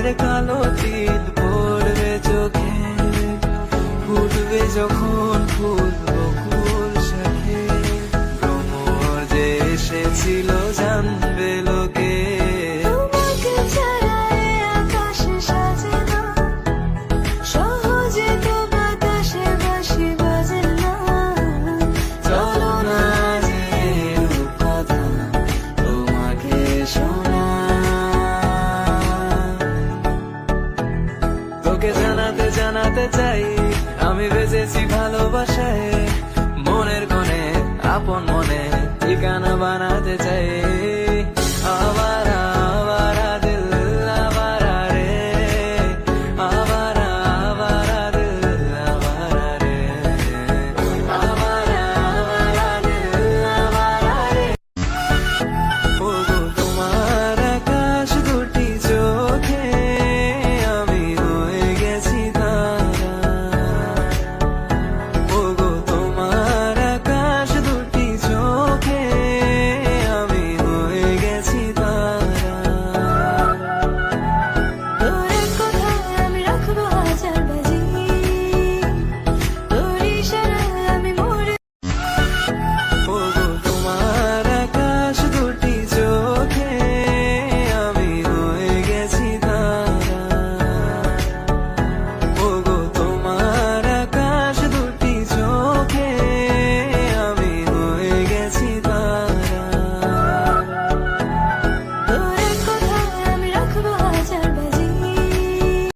রঙের কালো তিল পড়বে চোখে, ফুটবে যখন ফুল বকুল শাখে। ভ্রমর যে এসেছিল জানবে লোকে, তোমাকে ছাড়া এ আকাশ সাজে না, সহজে তো বাতাসে বাঁশি বাজে না। চলো না যে রূপকথা তোমাকে শোনা, তোকে জানাতে জানাতে চাই আমি বেঁচেছি ভালোবাসায়। মনের কোণে আপন মনে ঠিকানা বানাতে চাই।